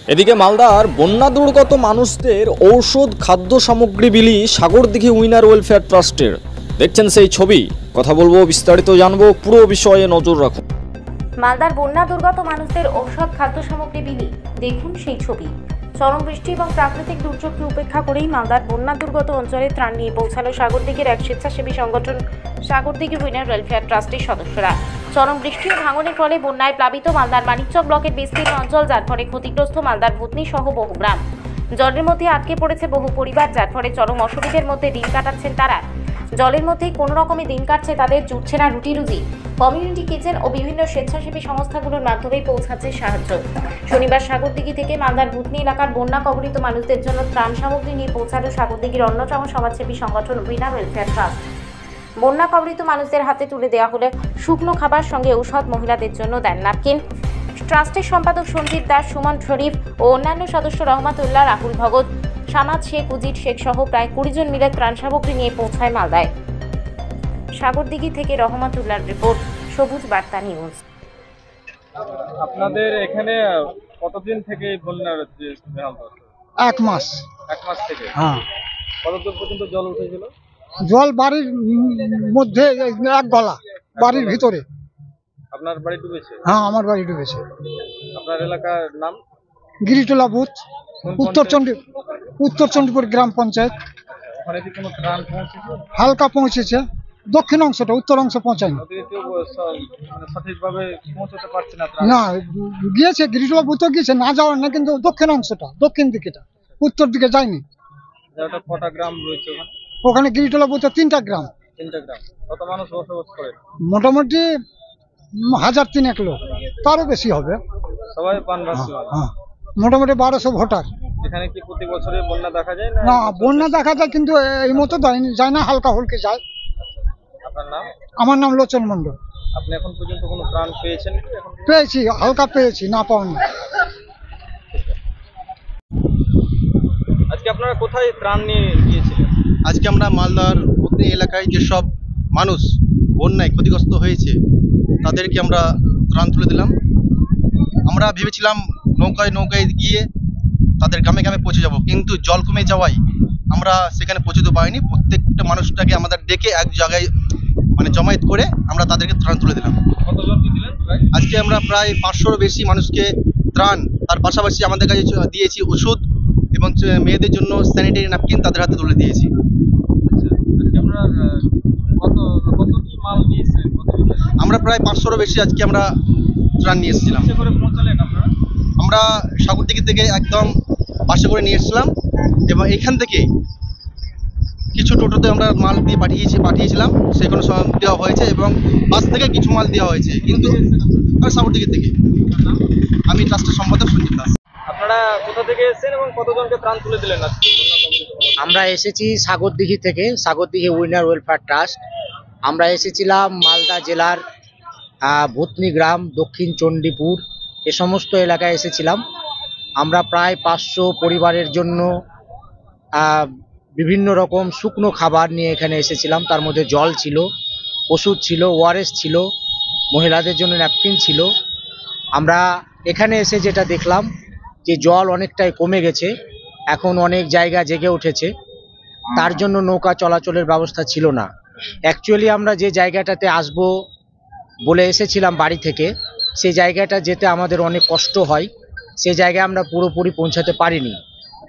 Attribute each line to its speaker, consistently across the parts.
Speaker 1: এদিকে মালদার বন্যা দুর্গত মানুষদের ঔষধ খাদ্য সামগ্রী বিলি সাগরদিঘি উইনার ওয়েলফেয়ার ট্রাস্টের। দেখছেন সেই ছবি, কথা বলবো, বিস্তারিত জানবো, পুরো বিষয়ে নজর রাখুন।
Speaker 2: মালদার বন্যা দুর্গত মানুষদের ঔষধ খাদ্য সামগ্রী বিলি, দেখুন সেই ছবি। চরম বৃষ্টি এবং প্রাকৃতিক দুর্যোগকে উপেক্ষা করেই মালদার বন্যা দুর্গত অঞ্চলে ত্রাণ নিয়ে পৌঁছালো সাগরদিঘির এক স্বেচ্ছাসেবী সংগঠন সাগরদিঘি উইনার ওয়েলফেয়ার ট্রাস্টের সদস্যরা। চরম বৃষ্টি ও ভাঙনের ফলে বন্যায় প্লাবিত মালদার মানিকচক ব্লকের বিস্তীর্ণ অঞ্চল, যার ফলে ক্ষতিগ্রস্ত মালদার ভূতনি সহ বহু গ্রাম। জলের মধ্যে আটকে পড়েছে বহু পরিবার, যার ফলে চরম অসুবিধার মধ্যে দিন কাটাচ্ছেন তারা। জলের মধ্যেই কোনো রকমে দিন কাটছে তাদের, জুটছে না রুটি রুজি। কমিউনিটি কিচেন ও বিভিন্ন স্বেচ্ছাসেবী সংস্থাগুলোর মাধ্যমেই পৌঁছাচ্ছে সাহায্য। শনিবার সাগরদিঘি থেকে মালদার ভূতনি এলাকার বন্যা কবলিত মানুষদের জন্য ত্রাণ সামগ্রী নিয়ে পৌঁছালো সাগরদিঘির অন্যতম সমাজসেবী সংগঠন উইনার ওয়েলফেয়ার ট্রাস্ট। বন্যা কবলিত মানুষদের হাতে তুলে দেওয়া হলে শুকনো খাবার, সঙ্গে ঔষধ, মহিলাদের জন্য দেন ন্যাপকিন। ট্রাস্টের সম্পাদক সঞ্জিত দাস, সুমন শরীফ ও অন্যান্য সদস্য রহমাতুল্লাহ, রাহুল ভগত, সামাদ শেখ, উজির শেখ সহ প্রায় 20 জন মিলে ত্রাণ সামগ্রী নিয়ে পৌঁছায় মালদায়। সাগরদিঘি থেকে রহমাতুল্লাহর রিপোর্ট, সবুজ বার্তা নিউজ।
Speaker 3: আপনাদের এখানে কতদিন থেকে বন্যার
Speaker 4: এক মাস
Speaker 3: থেকে
Speaker 4: হ্যাঁ।
Speaker 3: কতদূর পর্যন্ত জল উঠেছিল?
Speaker 4: জল বাড়ির মধ্যে এক গলা, বাড়ির ভিতরে।
Speaker 3: আপনার বাড়ি ডুবেছে?
Speaker 4: হ্যাঁ, আমার বাড়ি ডুবেছে।
Speaker 3: আপনার এলাকার নাম?
Speaker 4: গিরিটোলা বুথ, উত্তর চণ্ডীপুর গ্রাম পঞ্চায়েত।
Speaker 3: ওখানে কি কোনো ত্রাণ পৌঁছেছে?
Speaker 4: হালকা পৌঁছেছে, দক্ষিণ অংশটা, উত্তর অংশ পৌঁছায়নি।
Speaker 3: ওদিকে কেউ মানে সঠিকভাবে পৌঁছতে পারছে না ত্রাণ?
Speaker 4: না, গিয়েছে গিরিটোলা বুথও গিয়েছে, না যাওয়ার না, কিন্তু দক্ষিণ অংশটা, দক্ষিণ দিকেটা, উত্তর দিকে যায়নি।
Speaker 3: ওটা কটা গ্রাম রয়েছে ওখানে?
Speaker 4: ওখানে গিরিটোলা বুথে 3টা গ্রাম।
Speaker 3: 3টা গ্রাম। কত মানুষ বসবাস করে?
Speaker 4: মোটামুটি 1003 লোক, তারও বেশি হবে।
Speaker 3: সবাই পানবাসী?
Speaker 4: হ্যাঁ, মোটামুটি 1200 ভোটার।
Speaker 3: এখানে কি প্রতি বছরে বন্যা দেখা যায়?
Speaker 4: না, বন্যা দেখা যায়, কিন্তু এই মতো যায় না, হালকা হুলকে যায়।
Speaker 3: আপনার নাম?
Speaker 4: আমার নাম লোচন মন্ডল।
Speaker 3: আপনি এখন পর্যন্ত কোনো ত্রাণ পেয়েছেন কি?
Speaker 4: পেয়েছি, হালকা পেয়েছি, না পাওনি।
Speaker 3: আজকে আপনারা কোথায় ত্রাণ নিয়ে গিয়েছিলেন?
Speaker 5: আজকে আমরা মালদার ভূতনি এলাকায় যেসব মানুষ বন্যায় ক্ষতিগ্রস্ত হয়েছে তাদেরকে আমরা ত্রাণ তুলে দিলাম। আমরা ভেবেছিলাম নৌকায় গিয়ে তাদের গ্রামে গ্রামে পৌঁছে যাব, কিন্তু জল কমে যাওয়ায় আমরা সেখানে পৌঁছতে পারিনি। প্রত্যেকটা মানুষটাকে আমাদের ডেকে এক জায়গায় মানে জমায়েত করে আমরা তাদেরকে ত্রাণ তুলে দিলাম।
Speaker 3: কতজনকে দিলেন?
Speaker 5: আজকে আমরা প্রায় 500-র বেশি মানুষকে ত্রাণ, তার পাশাপাশি আমাদের কাছে দিয়েছি ওষুধ এবং মেয়েদের জন্য স্যানিটারি ন্যাপকিন তাদের হাতে তুলে দিয়েছি।
Speaker 3: আজকে আপনারা কত কি মাল নিয়েছেন?
Speaker 5: আমরা প্রায় 500-রও বেশি আজকে আমরা ত্রাণ নিয়ে এসেছিলাম।
Speaker 3: কিসে করে পৌঁছালেন আপনারা?
Speaker 5: আমরা সাগরদিঘি থেকে একদম বাসে করে নিয়ে এসেছিলাম এবং এখান থেকে কিছু টোটোতে আমরা মাল দিয়ে পাঠিয়েছিলাম, সেগুলো সব দেওয়া হয়েছে এবং বাস থেকে কিছু মাল দেওয়া হয়েছে। কিন্তু সাগরদিঘি থেকে। আমি ট্রাস্টের সম্পাদক সঞ্জিত দাস।
Speaker 3: আপনারা কোথা থেকে এসেছেন এবং কতজনকে ত্রাণ তুলে দিলেন আজকে?
Speaker 6: আমরা এসেছি সাগরদিঘি থেকে, সাগরদিঘি উইনার ওয়েলফেয়ার ট্রাস্ট। আমরা এসেছিলাম মালদা জেলার ভূতনি গ্রাম, দক্ষিণ চণ্ডীপুর, এ সমস্ত এলাকায় এসেছিলাম। আমরা প্রায় 500 পরিবারের জন্য বিভিন্ন রকম শুকনো খাবার নিয়ে এখানে এসেছিলাম। তার মধ্যে জল ছিল, ওষুধ ছিল, ওআরএস ছিল, মহিলাদের জন্য ন্যাপকিন ছিল। আমরা এখানে এসে যেটা দেখলাম যে জল অনেকটাই কমে গেছে, এখন অনেক জায়গা জেগে উঠেছে, তার জন্য নৌকা চলাচলের ব্যবস্থা ছিল না। অ্যাকচুয়ালি আমরা যে জায়গাটাতে আসব বলে এসেছিলাম বাড়ি থেকে, সেই জায়গাটা যেতে আমাদের অনেক কষ্ট হয়, সে জায়গায় আমরা পুরোপুরি পৌঁছাতে পারিনি।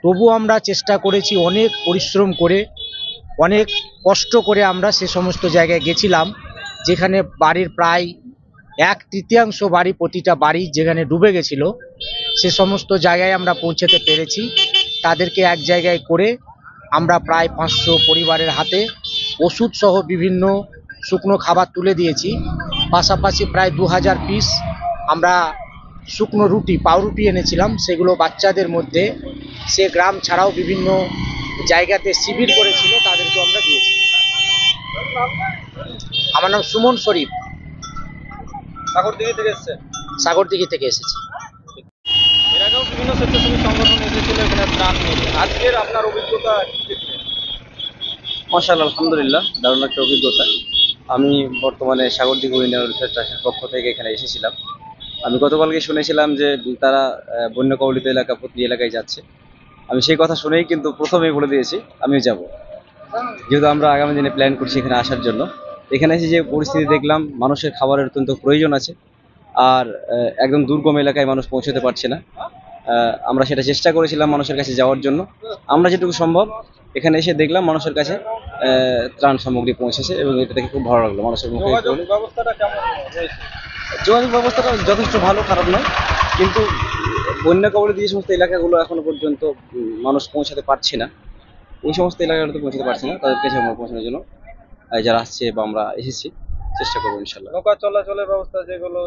Speaker 6: তবু আমরা চেষ্টা করেছি, অনেক পরিশ্রম করে, অনেক কষ্ট করে আমরা সে সমস্ত জায়গায় গেছিলাম যেখানে বাড়ির প্রায় 1/3 বাড়ি, প্রতিটা বাড়ি যেখানে ডুবে গেছিল, সে সমস্ত জায়গায় আমরা পৌঁছাতে পেরেছি। তাদেরকে এক জায়গায় করে আমরা প্রায় 500 পরিবারের হাতে ওষুধ সহ বিভিন্ন শুকনো খাবার তুলে দিয়েছি। পাশাপাশি প্রায় 2000 পিস আমরা শুকনো রুটি, পাউরুটি এনেছিলাম, সেগুলো বাচ্চাদের মধ্যে, সে গ্রাম ছাড়াও বিভিন্ন জায়গাতে শিবির করেছিল, তাদেরকে আমরা দিয়েছি। আমার নাম সুমন শরীফ।
Speaker 3: সাগরদিঘি থেকে এসেছেন?
Speaker 6: সাগরদিঘি থেকে এসেছি।
Speaker 3: এর আগেও বিভিন্ন স্বেচ্ছাসেবী সংগঠন এসেছিল এখানে ত্রাণ নিয়ে। আজকের আপনার অভিজ্ঞতা কি?
Speaker 7: মাশাআল্লাহ, আলহামদুলিল্লাহ, দারুণ একটা অভিজ্ঞতা। আমি বর্তমানে সাগরদিঘি উইনার ওয়েলফেয়ার ট্রাস্টের পক্ষ থেকে এখানে এসেছিলাম। আমি গতকালকে শুনেছিলাম যে তারা বন্যা কবলিত এলাকা প্রতি এলাকায় যাচ্ছে। আমি সেই কথা শুনেই কিন্তু প্রথমেই বলে দিয়েছি আমিও যাব, যেহেতু আমরা আগামী দিনে প্ল্যান করছি এখানে আসার জন্য। এখানে এসে যে পরিস্থিতি দেখলাম, মানুষের খাবারের অত্যন্ত প্রয়োজন আছে, আর একদম দুর্গম এলাকায় মানুষ পৌঁছতে পারছে না। আমরা সেটা চেষ্টা করেছিলাম মানুষের কাছে যাওয়ার জন্য। আমরা যেটুকু সম্ভব এখানে এসে দেখলাম মানুষের কাছে ত্রাণ সামগ্রী পৌঁছেছে, এবং এটা দেখে খুব ভালো লাগলো। মানুষের মুখে
Speaker 3: যোগাযোগ ব্যবস্থাটা কেমন হয়েছে?
Speaker 7: যোগাযোগ ব্যবস্থাটা যথেষ্ট ভালো, খারাপ নয়, কিন্তু বন্যা কবলিত যে সমস্ত এলাকাগুলো এখনো পর্যন্ত মানুষ পৌঁছাতে পারছে না, ওই সমস্ত এলাকাগুলোতে পৌঁছাতে পারছে না, তাদের কাছে আমরা পৌঁছানোর জন্য যারা আসছে বা আমরা এসেছি চেষ্টা করবো ইনশাল্লাহ।
Speaker 3: নৌকা চলাচলের ব্যবস্থা যেগুলো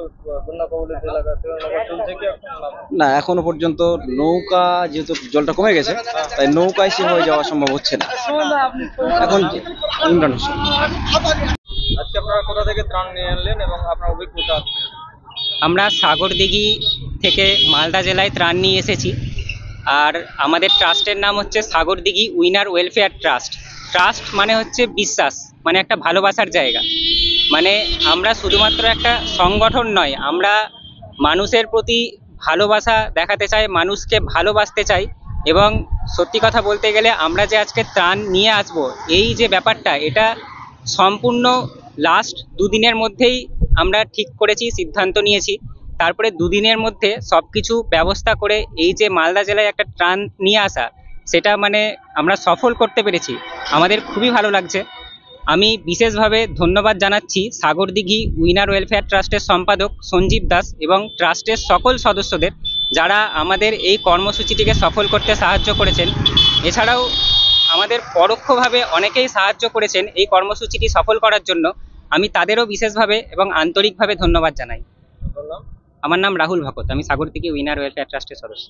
Speaker 3: বন্যা কবলিত এলাকা, সেগুলো নৌকা চলছে কি এখন?
Speaker 7: না, এখনো পর্যন্ত নৌকা, যেহেতু জলটা কমে গেছে, তাই নৌকায় সেভাবে যাওয়া সম্ভব হচ্ছে না এখন। ইমরান হোসেন।
Speaker 3: আজকে আপনারা কোথা থেকে ত্রাণ নিয়ে আনলেন এবং আপনার অভিজ্ঞতা আছে?
Speaker 8: আমরা সাগরদিঘি থেকে মালদা জেলায় ত্রাণ নিয়ে এসেছি। আর আমাদের ট্রাস্টের নাম হচ্ছে Sagardighi winner welfare trust. Trust মানে হচ্ছে বিশ্বাস, মানে একটা ভালোবাসার জায়গা। মানে আমরা শুধুমাত্র একটা সংগঠন নয়, আমরা মানুষের প্রতি ভালোবাসা দেখাতে চাই, মানুষকে ভালোবাসতে চাই। এবং সত্যি কথা বলতে গেলে আমরা যে আজকে ত্রাণ নিয়ে আসব, এই যে ব্যাপারটা, এটা সম্পূর্ণ লাস্ট দুদিনের মধ্যেই আমরা ঠিক করেছি, সিদ্ধান্ত নিয়েছি। তারপরে দুদিনের মধ্যে সব কিছু ব্যবস্থা করে এই যে মালদা জেলায় একটা ত্রাণ নিয়ে আসা, সেটা মানে আমরা সফল করতে পেরেছি। আমাদের খুবই ভালো লাগছে। আমি বিশেষভাবে ধন্যবাদ জানাচ্ছি সাগরদিঘি উইনার ওয়েলফেয়ার ট্রাস্টের সম্পাদক সঞ্জীব দাস এবং ট্রাস্টের সকল সদস্যদের, যারা আমাদের এই কর্মসূচিটিকে সফল করতে সাহায্য করেছেন। এছাড়াও আমাদের পরোক্ষভাবে অনেকেই সাহায্য করেছেন এই কর্মসূচিটি সফল করার জন্য। আমি তাদেরও বিশেষভাবে এবং আন্তরিকভাবে ধন্যবাদ জানাই। আমার নাম রাহুল ভকত, আমি সাগরদিঘি উইনার ওয়েলফেয়ার ট্রাস্টের সদস্য।